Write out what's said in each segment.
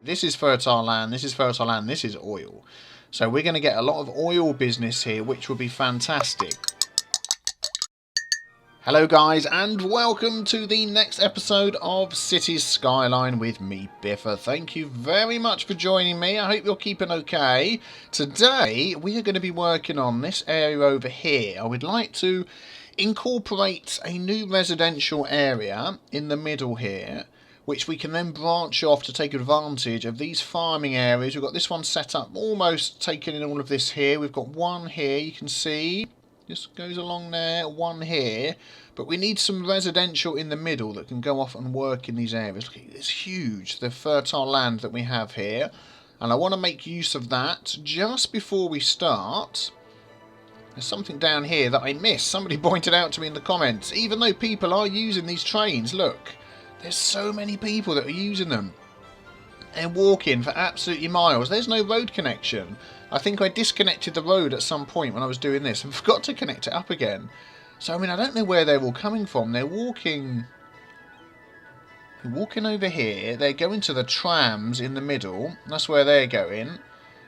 this is fertile land, this is fertile land, this is oil. So we're going to get a lot of oil business here, which will be fantastic. Hello guys, and welcome to the next episode of Cities Skyline with me, Biffa. Thank you very much for joining me. I hope you're keeping okay. Today we are going to be working on this area over here. I would like to incorporate a new residential area in the middle here, which we can then branch off to take advantage of these farming areas. We've got this one set up, almost taking in all of this here. We've got one here, you can see. Just goes along there, one here. But we need some residential in the middle that can go off and work in these areas. Look, it's huge, the fertile land that we have here. And I want to make use of that. Just before we start, there's something down here that I missed. Somebody pointed out to me in the comments. Even though people are using these trains, look. There's so many people that are using them. They're walking for absolutely miles. There's no road connection. I think I disconnected the road at some point when I was doing this and forgot to connect it up again. So, I mean, I don't know where they're all coming from. They're walking over here. They're going to the trams in the middle. That's where they're going.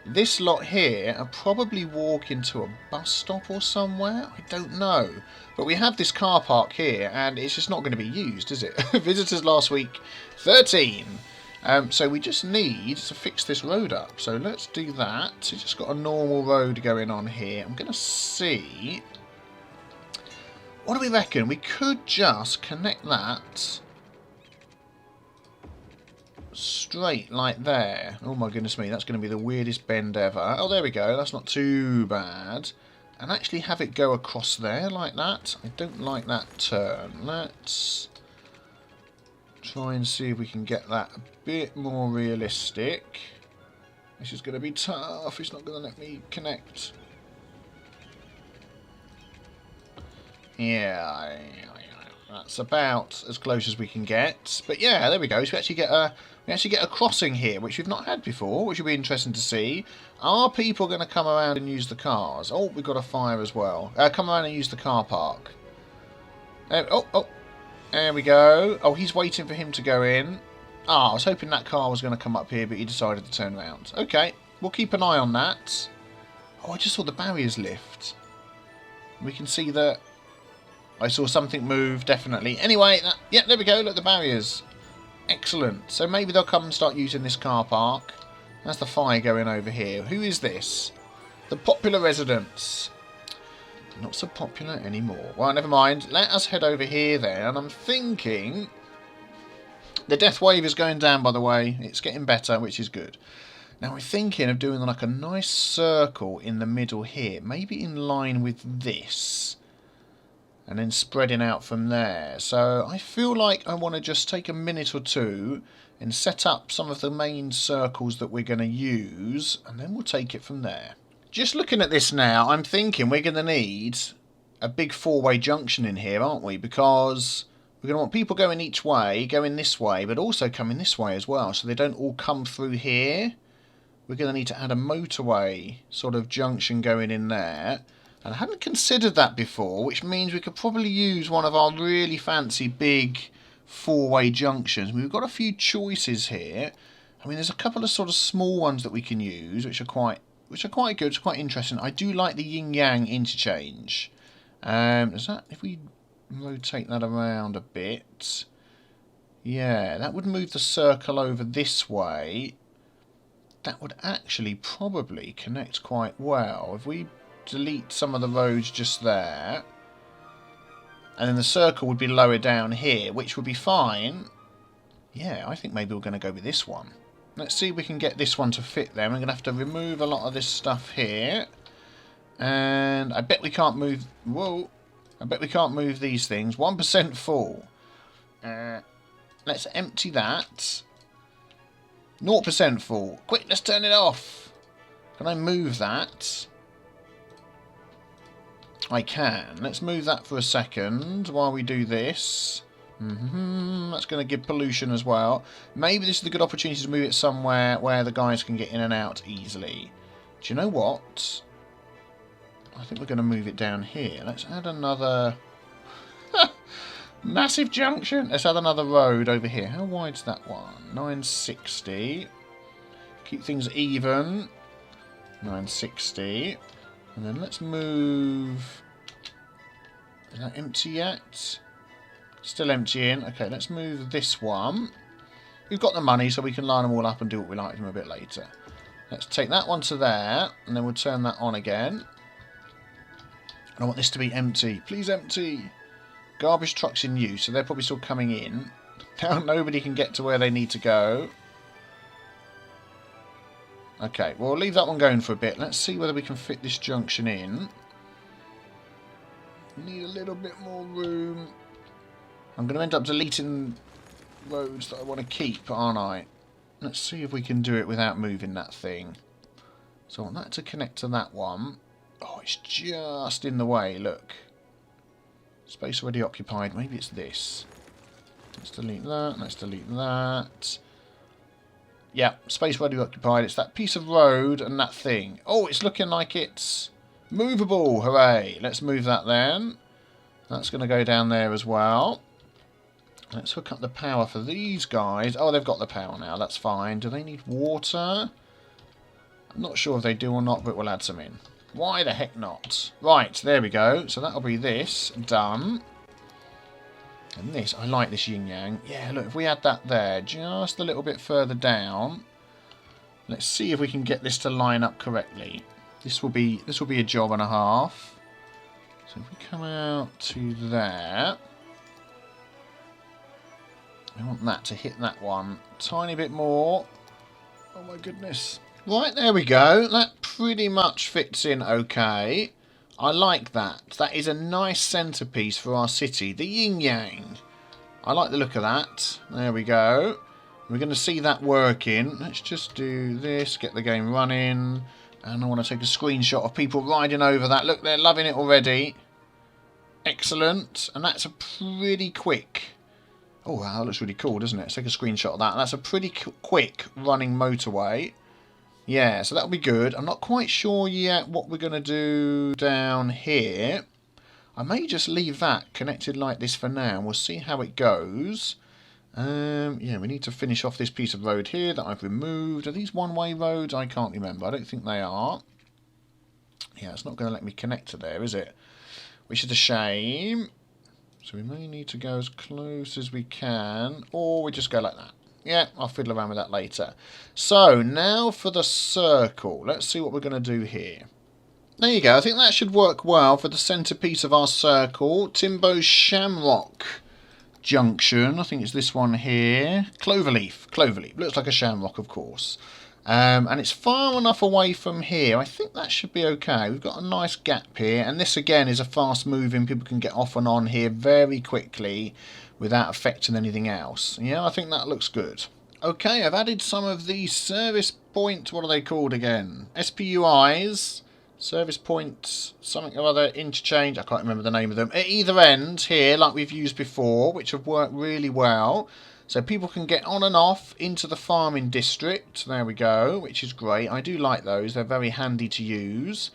This lot here are probably walking to a bus stop or somewhere. I don't know. But we have this car park here, and it's just not going to be used, is it? Visitors last week, 13. So we just need to fix this road up. So let's do that. It's just got a normal road going on here. I'm going to see... What do we reckon? We could just connect that straight like there. Oh my goodness me, that's going to be the weirdest bend ever. Oh, there we go. That's not too bad. And actually have it go across there like that. I don't like that turn. Let's try and see if we can get that a bit more realistic. This is going to be tough. It's not going to let me connect. Yeah, that's about as close as we can get. But yeah, there we go. So we actually get a crossing here, which we've not had before, which will be interesting to see. Are people going to come around and use the cars? Oh, we've got a fire as well. Come around and use the car park. There we go. Oh, he's waiting for him to go in. Ah, I was hoping that car was going to come up here, but he decided to turn around. Okay, we'll keep an eye on that. Oh, I just saw the barriers lift. We can see that... I saw something move, definitely. Anyway, yeah, there we go. Look, the barriers. Excellent. So maybe they'll come and start using this car park. That's the fire going over here. Who is this? The popular residents. Not so popular anymore. Well, never mind. Let us head over here then. And I'm thinking... The death wave is going down, by the way. It's getting better, which is good. Now, we're thinking of doing like a nice circle in the middle here. Maybe in line with this. And then spreading out from there. So I feel like I want to just take a minute or two and set up some of the main circles that we're going to use, and then we'll take it from there. Just looking at this now, I'm thinking we're going to need a big four-way junction in here, aren't we? Because we're going to want people going each way, going this way, but also coming this way as well, so they don't all come through here. We're going to need to add a motorway sort of junction going in there. And I hadn't considered that before, which means we could probably use one of our really fancy big four-way junctions. We've got a few choices here. I mean, there's a couple of sort of small ones that we can use, which are quite good, it's quite interesting. I do like the yin-yang interchange. Is that, if we rotate that around a bit, yeah, that would move the circle over this way. That would actually probably connect quite well. If we delete some of the roads just there, and then the circle would be lower down here, which would be fine. Yeah, I think maybe we're going to go with this one. Let's see if we can get this one to fit there. We're going to have to remove a lot of this stuff here, and I bet we can't move... Whoa, I bet we can't move these things. 1% full. Let's empty that. 0% full. Quick, let's turn it off. Can I move that? I can. Let's move that for a second while we do this. That's going to give pollution as well. Maybe this is a good opportunity to move it somewhere where the guys can get in and out easily. Do you know what? I think we're going to move it down here. Let's add another... Massive junction. Let's add another road over here. How wide's that one? 960. Keep things even. 960. And then let's move... Is that empty yet? Still emptying. Okay, let's move this one. We've got the money, so we can line them all up and do what we like with them a bit later. Let's take that one to there, and then we'll turn that on again. And I want this to be empty. Please empty. Garbage trucks in use, so they're probably still coming in. Now nobody can get to where they need to go. Okay, well, we'll leave that one going for a bit. Let's see whether we can fit this junction in. Need a little bit more room. I'm going to end up deleting roads that I want to keep, aren't I? Let's see if we can do it without moving that thing. So I want that to connect to that one. Oh, it's just in the way, look. Space already occupied. Maybe it's this. Let's delete that. Let's delete that. Yeah, space already occupied. It's that piece of road and that thing. Oh, it's looking like it's movable. Hooray. Let's move that then. That's going to go down there as well. Let's hook up the power for these guys. Oh, they've got the power now. That's fine. Do they need water? I'm not sure if they do or not, but we'll add some in. Why the heck not? Right, there we go. So that'll be this. Done. And this, I like this yin-yang. Yeah, look, if we add that there, just a little bit further down. Let's see if we can get this to line up correctly. This will be a job and a half. So if we come out to there... I want that to hit that one. Tiny bit more. Oh my goodness. Right, there we go. That pretty much fits in okay. I like that. That is a nice centrepiece for our city. The yin-yang. I like the look of that. There we go. We're going to see that working. Let's just do this. Get the game running. And I want to take a screenshot of people riding over that. Look, they're loving it already. Excellent. And that's a pretty quick... Oh, wow, that looks really cool, doesn't it? Let's take a screenshot of that. That's a pretty quick running motorway. Yeah, so that'll be good. I'm not quite sure yet what we're going to do down here. I may just leave that connected like this for now. We'll see how it goes. Yeah, we need to finish off this piece of road here that I've removed. Are these one-way roads? I can't remember. I don't think they are. Yeah, it's not going to let me connect to there, is it? Which is a shame. So we may need to go as close as we can, or we just go like that. Yeah, I'll fiddle around with that later. So, now for the circle. Let's see what we're going to do here. There you go. I think that should work well for the centrepiece of our circle. Timbo's Shamrock Junction. I think it's this one here. Cloverleaf. Cloverleaf. Looks like a shamrock, of course. And it's far enough away from here. I think that should be okay. We've got a nice gap here. And this, again, is a fast moving. People can get off and on here very quickly without affecting anything else. Yeah, I think that looks good. Okay, I've added some of these service point... What are they called again? SPUIs. Service points, something or other, interchange. I can't remember the name of them. At either end here, like we've used before, which have worked really well. So people can get on and off into the farming district. There we go, which is great. I do like those. They're very handy to use.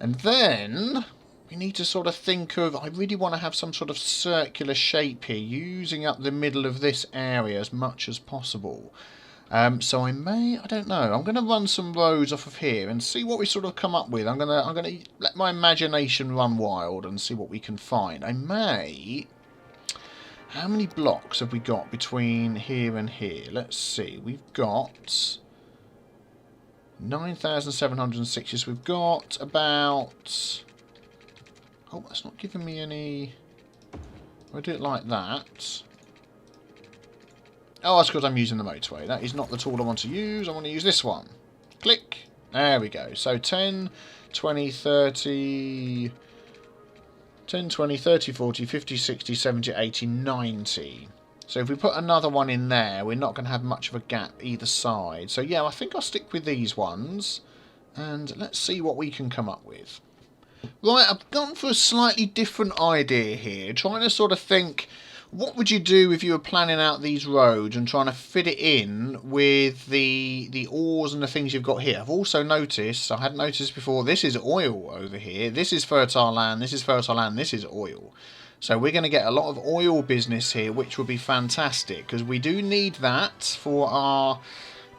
And then we need to sort of think of... I really want to have some sort of circular shape here, using up the middle of this area as much as possible. So I don't know. I'm going to run some roads off of here and see what we sort of come up with. I'm going to let my imagination run wild and see what we can find. I may... How many blocks have we got between here and here? Let's see. We've got 9,760. So we've got about... Oh, that's not giving me any... I'll do it like that. Oh, that's because I'm using the motorway. That is not the tool I want to use. I want to use this one. Click. There we go. So 10, 20, 30... 10, 20, 30, 40, 50, 60, 70, 80, 90. So if we put another one in there, we're not going to have much of a gap either side. So yeah, I think I'll stick with these ones. And let's see what we can come up with. Right, I've gone for a slightly different idea here. Trying to sort of think... What would you do if you were planning out these roads and trying to fit it in with the ores and the things you've got here? I've also noticed, I hadn't noticed before, this is oil over here. This is fertile land, this is fertile land, this is oil. So we're going to get a lot of oil business here, which would be fantastic, because we do need that for our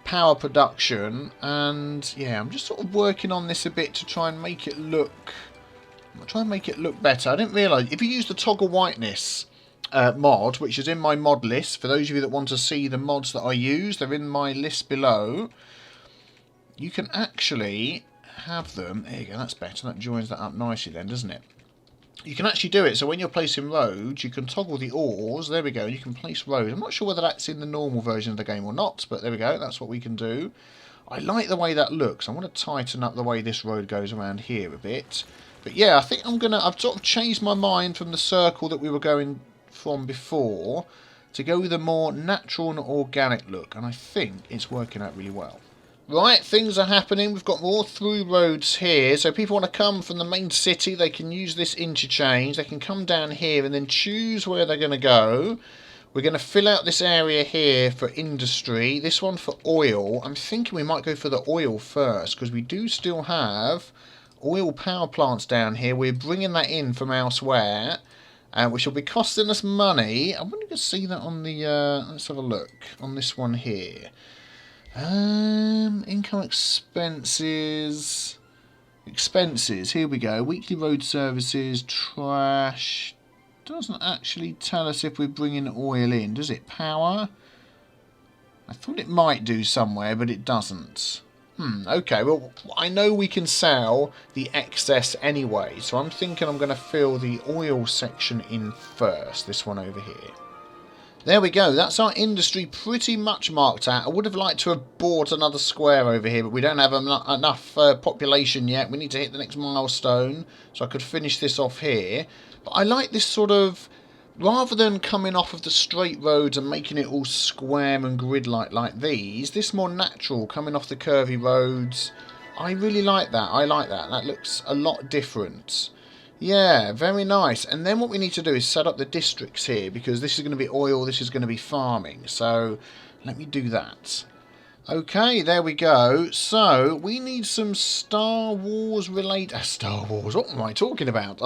power production, and yeah, I'm just sort of working on this a bit to try and make it look better. I didn't realise if you use the toggle whiteness mod, which is in my mod list, for those of you that want to see the mods that I use, they're in my list below. You can actually have them. There you go, that's better. That joins that up nicely then, doesn't it? You can actually do it, so when you're placing roads, you can toggle the ores. There we go, and you can place roads. I'm not sure whether that's in the normal version of the game or not, but there we go, that's what we can do. I like the way that looks. I want to tighten up the way this road goes around here a bit. But yeah, I think I've sort of changed my mind from the circle that we were going from before to go with a more natural and organic look, and I think it's working out really well. Right, things are happening. We've got more through roads here. So people want to come from the main city, they can use this interchange. They can come down here and then choose where they're going to go. We're going to fill out this area here for industry. This one for oil. I'm thinking we might go for the oil first, because we do still have oil power plants down here. We're bringing that in from elsewhere, which will be costing us money. I wonder if you can see that on the... let's have a look on this one here. Income expenses, here we go, weekly road services, trash, doesn't actually tell us if we're bringing oil in, does it? Power, I thought it might do somewhere, but it doesn't. Okay, well, I know we can sell the excess anyway, so I'm thinking I'm going to fill the oil section in first, this one over here. There we go, that's our industry pretty much marked out. I would have liked to have bought another square over here, but we don't have enough population yet. We need to hit the next milestone, so I could finish this off here. But I like this sort of, rather than coming off of the straight roads and making it all square and grid-like like these, this more natural, coming off the curvy roads. I really like that, that looks a lot different. Yeah, very nice. And then what we need to do is set up the districts here, because this is going to be oil, this is going to be farming. So let me do that. Okay, there we go. So we need some Star Wars related... Star Wars, what am I talking about?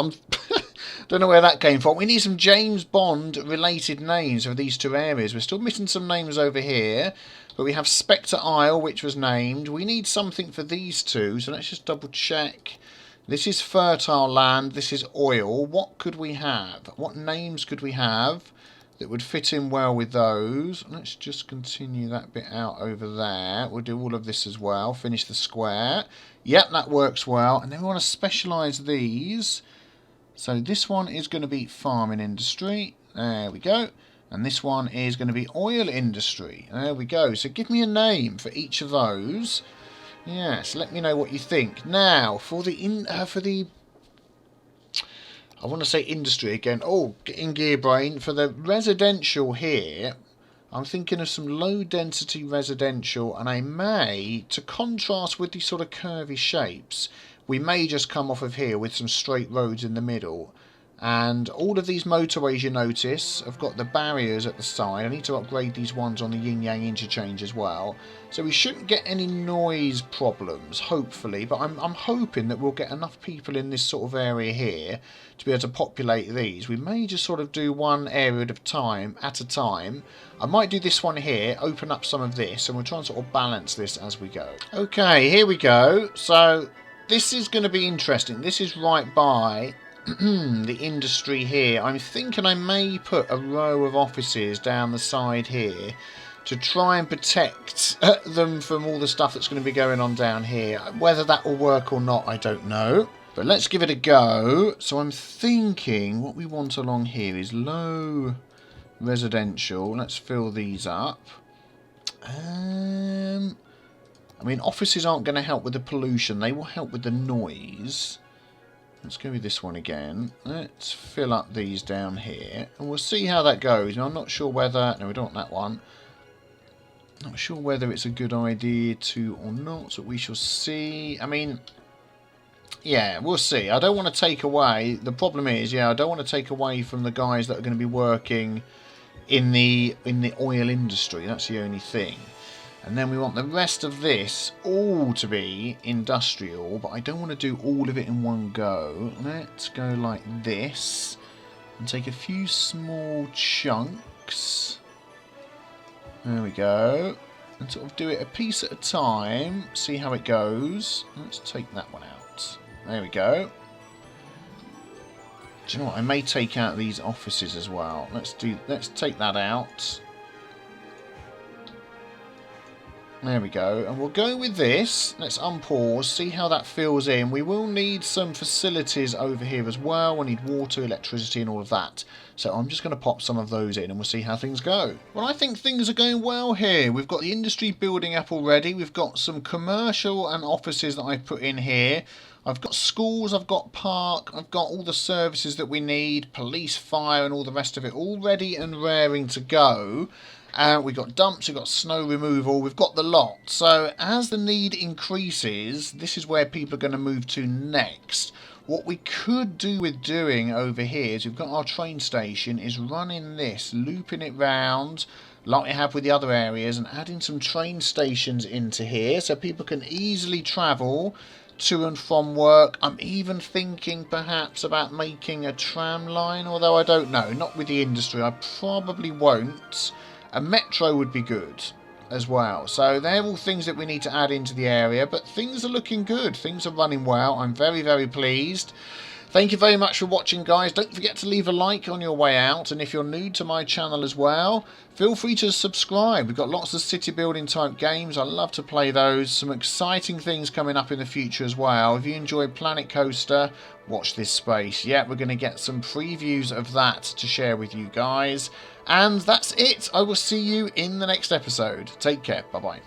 Don't know where that came from. We need some James Bond related names for these two areas. We're still missing some names over here. But we have Spectre Isle, which was named. We need something for these two, so let's just double check. This is fertile land, this is oil. What could we have? What names could we have that would fit in well with those? Let's just continue that bit out over there. We'll do all of this as well. Finish the square. Yep, that works well. And then we want to specialise these. So this one is going to be farming industry. There we go. And this one is going to be oil industry. There we go. So give me a name for each of those. Yes, let me know what you think. Now, for the I want to say industry again. Oh, getting gear brain. For the residential here, I'm thinking of some low density residential, and I may, to contrast with these sort of curvy shapes, we may just come off of here with some straight roads in the middle. And all of these motorways, you notice, have got the barriers at the side. I need to upgrade these ones on the yin-yang interchange as well. So we shouldn't get any noise problems, hopefully. But I'm hoping that we'll get enough people in this sort of area here to be able to populate these. We may just sort of do one area at a time. I might do this one here, open up some of this, and we'll try and sort of balance this as we go. Okay, here we go. So this is going to be interesting. This is right by... the industry here. I'm thinking I may put a row of offices down the side here to try and protect them from all the stuff that's going to be going on down here. Whether that will work or not, I don't know. But let's give it a go. So I'm thinking what we want along here is low residential. Let's fill these up. I mean, offices aren't going to help with the pollution. They will help with the noise. Let's go with this one again. Let's fill up these down here. And we'll see how that goes. Now, I'm not sure whether... No, we don't want that one. Not sure whether it's a good idea to or not. So we shall see. I mean... Yeah, we'll see. I don't want to take away... The problem is, yeah, I don't want to take away from the guys that are going to be working in the oil industry. That's the only thing. And then we want the rest of this all to be industrial, but I don't want to do all of it in one go. Let's go like this and take a few small chunks. There we go. and sort of do it a piece at a time, see how it goes. Let's take that one out. There we go. Do you know what? I may take out these offices as well. Let's take that out. There we go. And we'll go with this. Let's unpause, see how that fills in. We will need some facilities over here as well. We'll need water, electricity and all of that. So I'm just going to pop some of those in and we'll see how things go. Well, I think things are going well here. We've got the industry building up already. We've got some commercial and offices that I've put in here. I've got schools, I've got park, I've got all the services that we need, police, fire and all the rest of it all ready and raring to go. We've got dumps, we've got snow removal, we've got the lot. So as the need increases, this is where people are going to move to next. What we could do with doing over here is we've got our train station, is running this, looping it round like we have with the other areas and adding some train stations into here so people can easily travel to and from work. I'm even thinking perhaps about making a tram line, although I don't know, not with the industry, I probably won't. A metro would be good as well. So they're all things that we need to add into the area, but things are looking good. Things are running well. I'm very, very pleased. Thank you very much for watching, guys. Don't forget to leave a like on your way out, and if you're new to my channel as well, feel free to subscribe. We've got lots of city building type games. I love to play those. Some exciting things coming up in the future as well. If you enjoy Planet Coaster, watch this space. Yeah, we're going to get some previews of that to share with you guys. And that's it. I will see you in the next episode. Take care. Bye-bye.